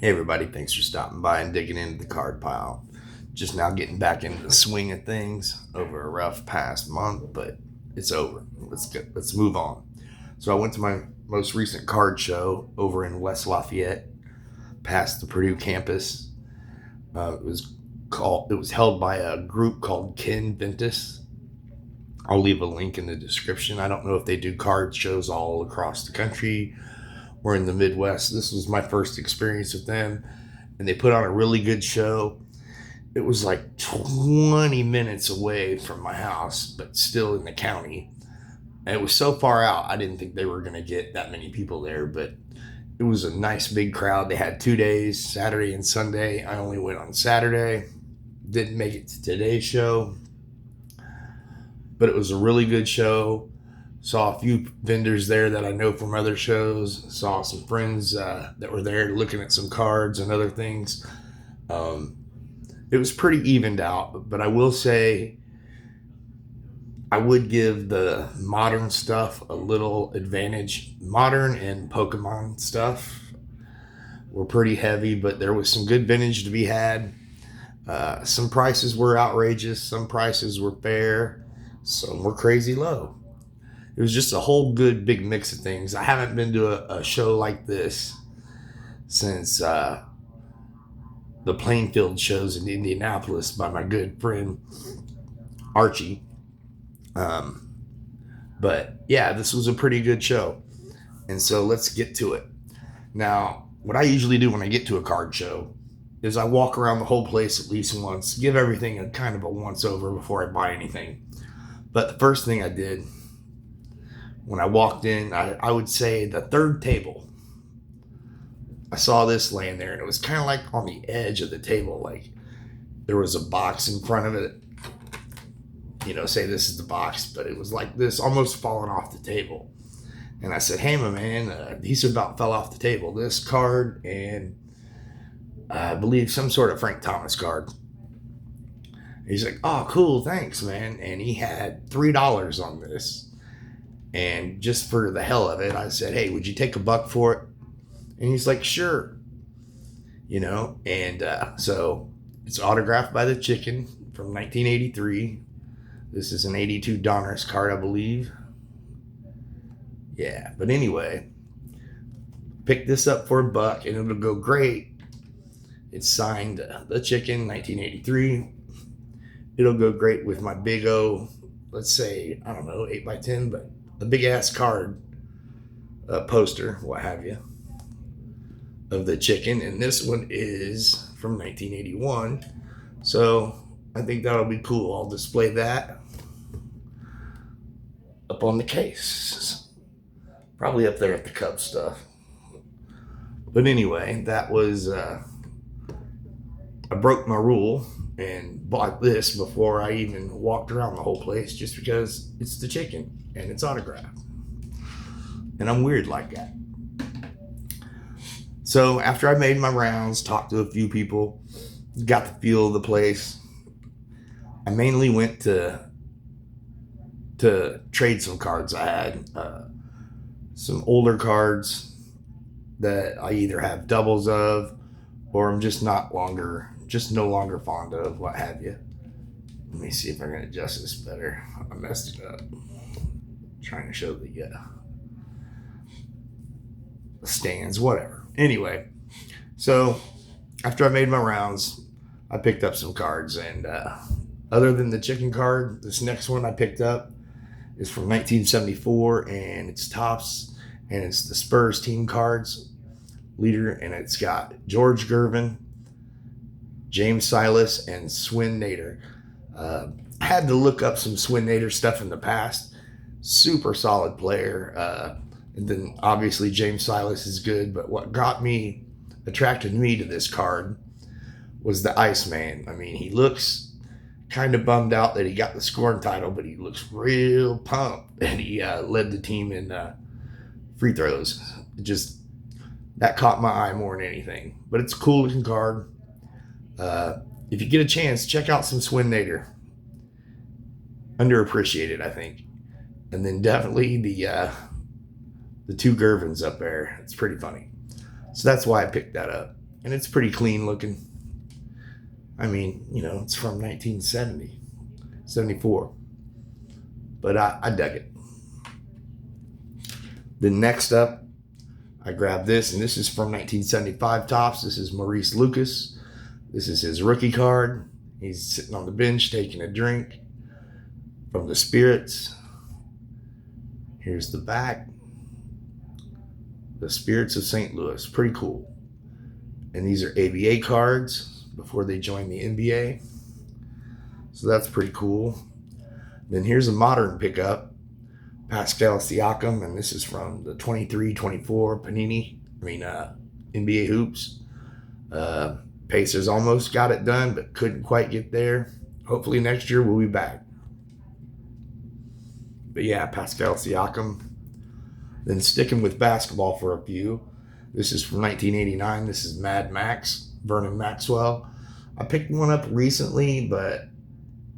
Hey everybody, thanks for stopping by and digging into the card pile. Just now getting back into the swing of things over a rough past month, but it's over. Let's move on. So I went to my most recent card show over in West Lafayette, past the Purdue campus. It was held by a group called Ken Ventus. I'll leave a link in the description. I don't know if they do card shows all across the country or in the Midwest. This was my first experience with them, and they put on a really good show. It was like 20 minutes away from my house, but still in the county. And it was so far out, I didn't think they were going to get that many people there, but it was a nice big crowd. They had 2 days, Saturday and Sunday. I only went on Saturday. Didn't make it to today's show, but it was a really good show. Saw a few vendors there that I know from other shows. Saw some friends that were there looking at some cards and other things. It was pretty evened out, but I will say I would give the modern stuff a little advantage. Modern and Pokemon stuff were pretty heavy, but there was some good vintage to be had. Some prices were outrageous. Some prices were fair. Some were crazy low. It was just a whole good big mix of things. I haven't been to a show like this since the Plainfield shows in Indianapolis by my good friend Archie. But yeah, this was a pretty good show. And so let's get to it. Now, what I usually do when I get to a card show is I walk around the whole place at least once, give everything a kind of a once over before I buy anything. But the first thing I did when I walked in, I would say the third table, I saw this laying there, and it was kind of like on the edge of the table. Like there was a box in front of it. Say this is the box, but it was like this, almost falling off the table. And I said, hey, my man, these about fell off the table. This card and I believe some sort of Frank Thomas card. He's like, oh, cool, thanks, man. And he had $3 on this. And just for the hell of it, I said, hey, would you take $1 for it? And he's like, sure. And so it's autographed by the Chicken from 1983. This is an 82 Donruss card, I believe. Yeah, but anyway, pick this up for $1 and it'll go great. It's signed the Chicken, 1983. It'll go great with my big O, let's say, I don't know, 8x10, but a big ass card, poster, what have you, of the Chicken. And this one is from 1981. So I think that'll be cool. I'll display that up on the case. Probably up there at the Cubs stuff. But anyway, that was, I broke my rule and bought this before I even walked around the whole place, just because it's the Chicken and it's autographed. And I'm weird like that. So after I made my rounds, talked to a few people, got the feel of the place, I mainly went to trade some cards. I had some older cards that I either have doubles of or I'm just no longer fond of, what have you. Let me see if I can adjust this better. I messed it up. Trying to show the stands, whatever. Anyway, so after I made my rounds, I picked up some cards, and other than the Chicken card, this next one I picked up is from 1974, and it's Topps, and it's the Spurs team cards leader, and it's got George Gervin, James Silas, and Swin Nader. I had to look up some Swin Nader stuff in the past. Super solid player. And then obviously James Silas is good, but what attracted me to this card was the Iceman. I mean, he looks kind of bummed out that he got the scoring title, but he looks real pumped that he led the team in free throws. That caught my eye more than anything. But it's a cool looking card. If you get a chance, check out some Swin Nader. Underappreciated, I think. And then definitely the two Gervins up there. It's pretty funny. So that's why I picked that up. and it's pretty clean looking. I mean, it's from 1970, 74, but I dug it. Then next up, I grabbed this, and this is from 1975 Topps. This is Maurice Lucas. This is his rookie card. He's sitting on the bench taking a drink from the Spirits. Here's the back. The Spirits of St. Louis. Pretty cool. And these are ABA cards before they joined the NBA. So that's pretty cool. Then here's a modern pickup. Pascal Siakam, and this is from the 23-24 Panini. NBA Hoops. Pacers almost got it done, but couldn't quite get there. Hopefully next year we'll be back. But yeah, Pascal Siakam. Then sticking with basketball for a few. This is from 1989. This is Mad Max, Vernon Maxwell. I picked one up recently,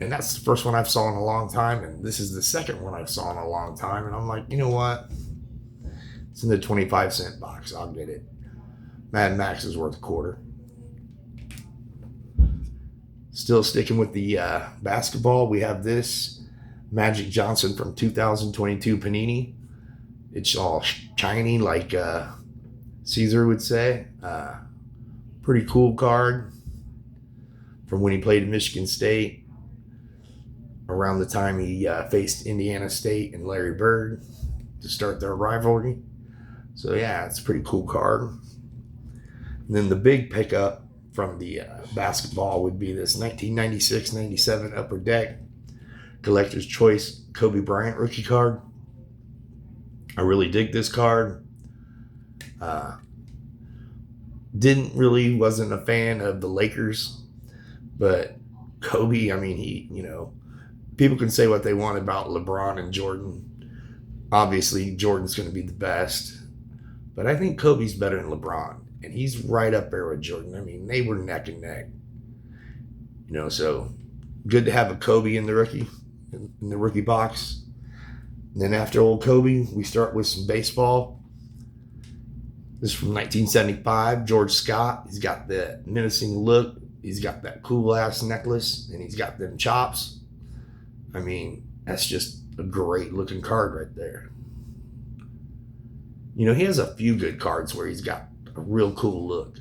and that's the first one I've saw in a long time, and this is the second one I've saw in a long time, and I'm like, you know what? It's in the 25-cent box. I'll get it. Mad Max is worth a quarter. Still sticking with the basketball, we have this Magic Johnson from 2022 Panini. It's all shiny like Caesar would say. Pretty cool card from when he played at Michigan State, around the time he faced Indiana State and Larry Bird to start their rivalry. So yeah, it's a pretty cool card. And then the big pickup from the basketball would be this 1996-97 Upper Deck Collector's Choice Kobe Bryant rookie card. I really dig this card. Wasn't a fan of the Lakers, but Kobe, people can say what they want about LeBron and Jordan. Obviously, Jordan's going to be the best, but I think Kobe's better than LeBron, and he's right up there with Jordan. They were neck and neck. So good to have a Kobe in the rookie box. And then after old Kobe, we start with some baseball. This is from 1975, George Scott. He's got that menacing look. He's got that cool ass necklace, and he's got them chops. That's just a great looking card right there. He has a few good cards where he's got a real cool look.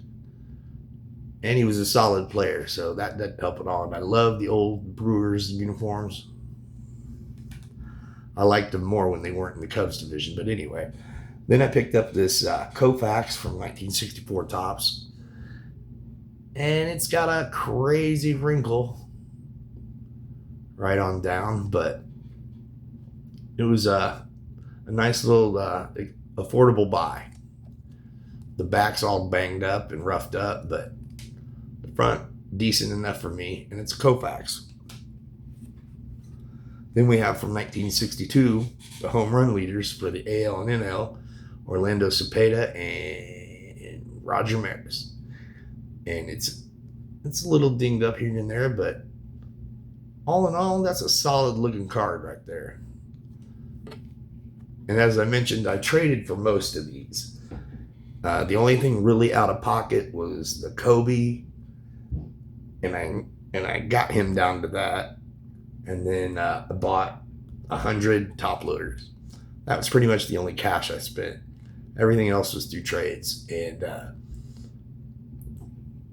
And he was a solid player, so that doesn't help at all. And I love the old Brewers uniforms. I liked them more when they weren't in the Cubs division, but anyway. Then I picked up this Koufax from 1964 Topps. And it's got a crazy wrinkle right on down, but it was a nice little affordable buy. The back's all banged up and roughed up, but the front, decent enough for me, and it's a Koufax. Then we have from 1962, the home run leaders for the AL and NL, Orlando Cepeda and Roger Maris. And it's a little dinged up here and there, but all in all, that's a solid looking card right there. And as I mentioned, I traded for most of these. The only thing really out of pocket was the Kobe, and I got him down to that. And then I bought 100 top loaders. That was pretty much the only cash I spent. Everything else was through trades and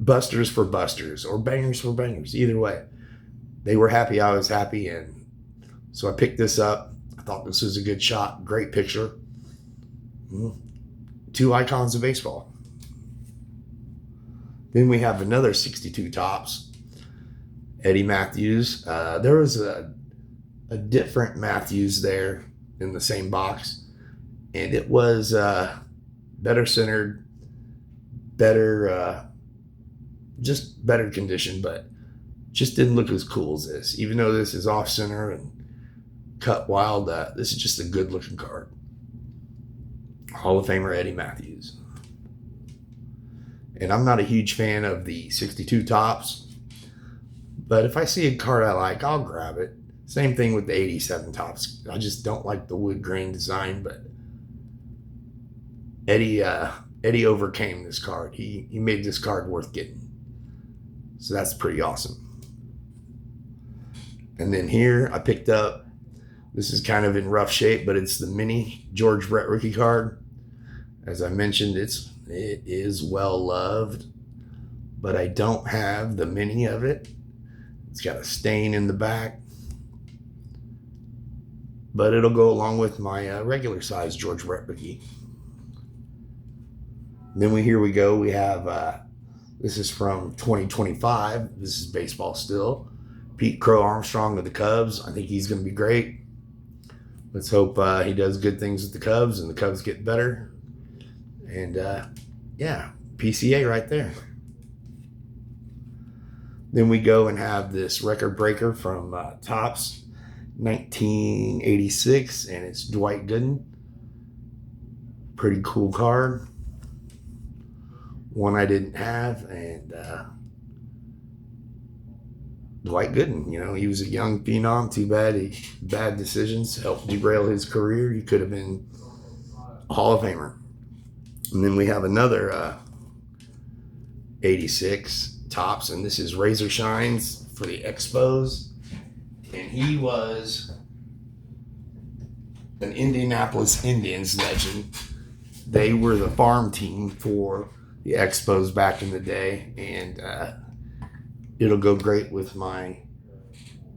busters for busters or bangers for bangers. Either way, they were happy. I was happy, and so I picked this up. I thought this was a good shot. Great picture. Two icons of baseball. Then we have another 62 Topps. Eddie Matthews. There was a different Matthews there in the same box, and it was better centered, just better condition, but just didn't look as cool as this. Even though this is off center and cut wild, this is just a good looking card. Hall of Famer Eddie Matthews. And I'm not a huge fan of the 62 Topps, but if I see a card I like, I'll grab it. Same thing with the 87 Topps. I just don't like the wood grain design, but Eddie Eddie overcame this card. He made this card worth getting. So that's pretty awesome. And then here I picked up, this is kind of in rough shape, but it's the mini George Brett rookie card. As I mentioned, it is well loved, but I don't have the mini of it. It's got a stain in the back, but it'll go along with my regular size George Brett rookie. Then here we go. We have, this is from 2025. This is baseball still. Pete Crow Armstrong of the Cubs. I think he's going to be great. Let's hope he does good things with the Cubs and the Cubs get better. And yeah, PCA right there. Then we go and have this record breaker from Topps 1986, and it's Dwight Gooden. Pretty cool card. One I didn't have, and Dwight Gooden, you know, he was a young phenom. Too bad bad decisions helped derail his career. He could have been a Hall of Famer. And then we have another 86 Topps, and this is Razor Shines for the Expos. And he was an Indianapolis Indians legend. They were the farm team for the Expos back in the day, and it'll go great with my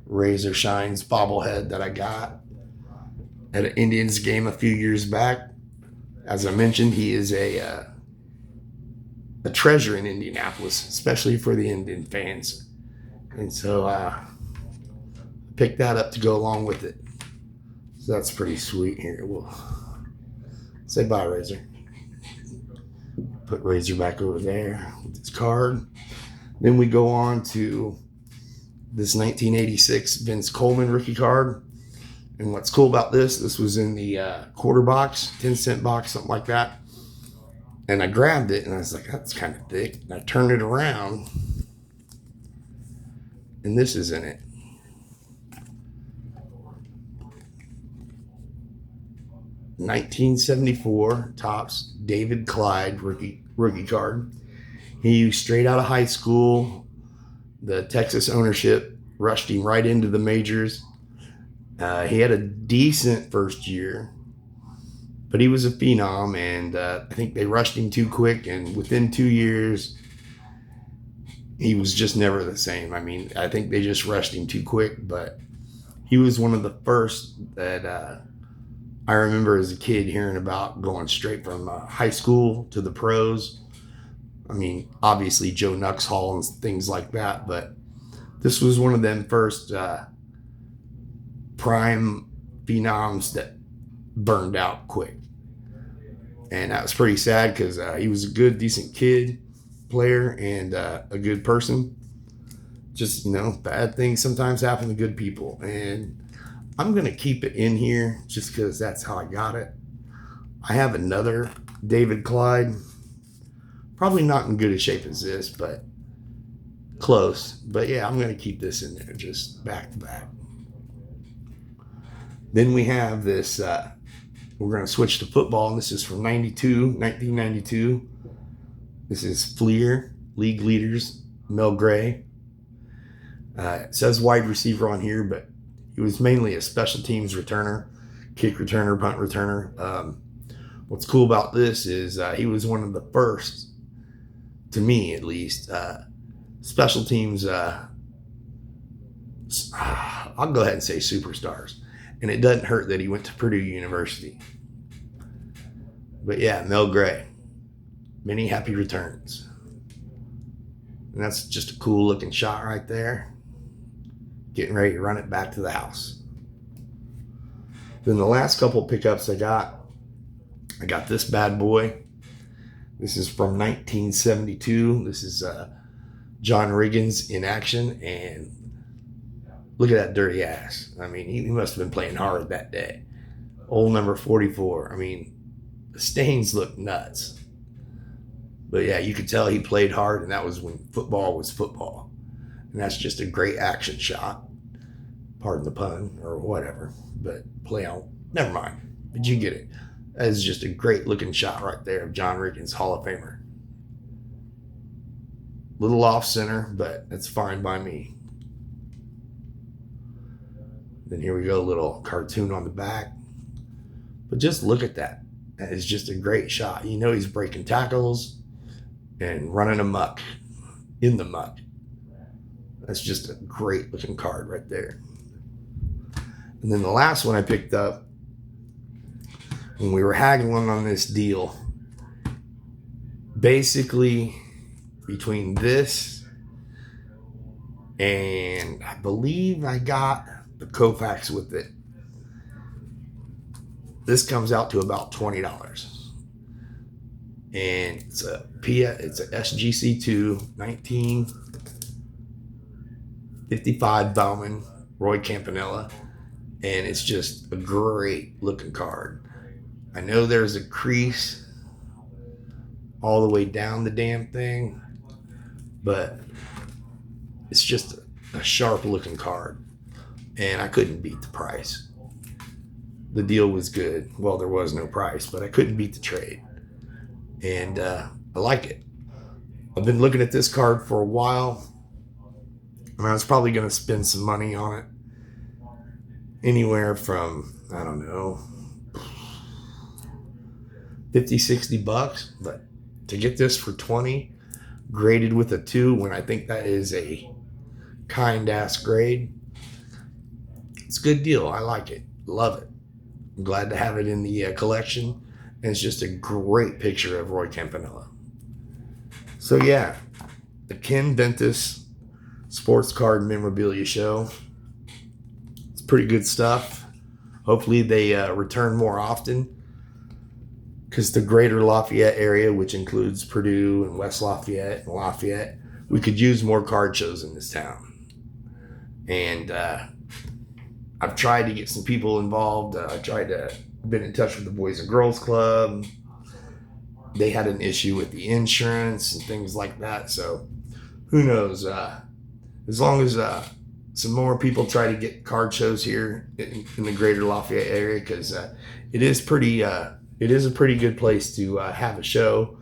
Razor Shines bobblehead that I got at an Indians game a few years back. As I mentioned, he is a treasure in Indianapolis, especially for the Indian fans. And so I picked that up to go along with it. So that's pretty sweet. Here, we'll say bye, Razor. Put Razor back over there with his card. Then we go on to this 1986 Vince Coleman rookie card. And what's cool about this was in the quarter box, 10-cent box, something like that. And I grabbed it and I was like, that's kind of thick. And I turned it around and this is in it. (1974) Topps David Clyde rookie card. He straight out of high school. The Texas ownership rushed him right into the majors. He had a decent first year, but he was a phenom, and I think they rushed him too quick, and within 2 years, he was just never the same. I mean, I think they just rushed him too quick, but he was one of the first that I remember as a kid hearing about, going straight from high school to the pros. I mean, obviously Joe Nuxhall and things like that, but this was one of them first prime phenoms that burned out quick. And that was pretty sad because he was a good, decent kid, player, and a good person. Just, you know, bad things sometimes happen to good people. And I'm going to keep it in here just because that's how I got it. I have another David Clyde. Probably not in good a shape as this, but close. But yeah, I'm going to keep this in there just back to back. Then we have this, we're going to switch to football, and this is from 1992. This is Fleer, league leaders, Mel Gray. It says wide receiver on here, but he was mainly a special teams returner, kick returner, punt returner. What's cool about this is he was one of the first, to me at least, special teams, I'll go ahead and say superstars. And it doesn't hurt that he went to Purdue University. But yeah, Mel Gray, many happy returns. And that's just a cool looking shot right there. Getting ready to run it back to the house. Then the last couple pickups I got this bad boy. This is from 1972. This is John Riggins in action, and look at that dirty ass. I mean, he must have been playing hard that day. Old number 44. I mean, the stains look nuts. But yeah, you could tell he played hard, and that was when football was football. And that's just a great action shot. Pardon the pun, or whatever. But play on. Never mind. But you get it. That is just a great looking shot right there of John Riggins, Hall of Famer. Little off center, but that's fine by me. Then here we go, little cartoon on the back. But just look at that. That is just a great shot. You know he's breaking tackles and running amok in the muck. That's just a great looking card right there. And then the last one I picked up when we were haggling on this deal, basically between this and I believe I got the Koufax with it, this comes out to about $20. And it's a SGC2 1955 Bauman Roy Campanella, and it's just a great looking card. I know there's a crease all the way down the damn thing, but it's just a sharp looking card, and I couldn't beat the price. The deal was good. Well, there was no price, but I couldn't beat the trade, and I like it. I've been looking at this card for a while, and I was probably going to spend some money on it, anywhere from, I don't know, $50-$60, but to get this for $20, graded with a 2, when I think that is a kind ass grade, it's a good deal. I like it, love it. I'm glad to have it in the collection, and it's just a great picture of Roy Campanella. So yeah, the Ken Ventus Sports Card Memorabilia Show. It's pretty good stuff. Hopefully they return more often, because the greater Lafayette area, which includes Purdue and West Lafayette and Lafayette, we could use more card shows in this town. And I've tried to get some people involved. Been in touch with the Boys and Girls Club. They had an issue with the insurance and things like that. So who knows? As long as some more people try to get card shows here in the greater Lafayette area, because it is a pretty good place to have a show.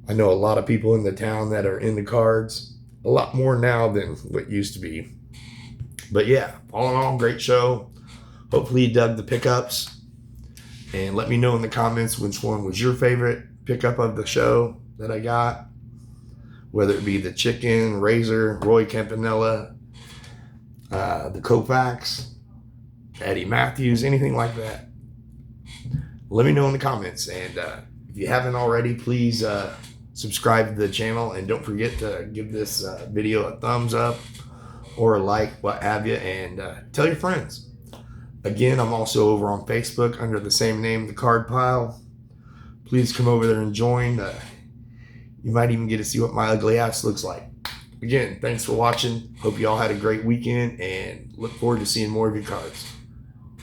I know a lot of people in the town that are into cards, a lot more now than what used to be. But yeah, all in all, great show. Hopefully you dug the pickups. And let me know in the comments which one was your favorite pickup of the show that I got. Whether it be the Chicken, Razor, Roy Campanella, the Koufax, Eddie Matthews, anything like that. Let me know in the comments. And if you haven't already, please subscribe to the channel. And don't forget to give this video a thumbs up or a like, what have you. And tell your friends. Again, I'm also over on Facebook under the same name, The Card Pile. Please come over there and join. You might even get to see what my ugly ass looks like. Again, thanks for watching. Hope you all had a great weekend, and look forward to seeing more of your cards.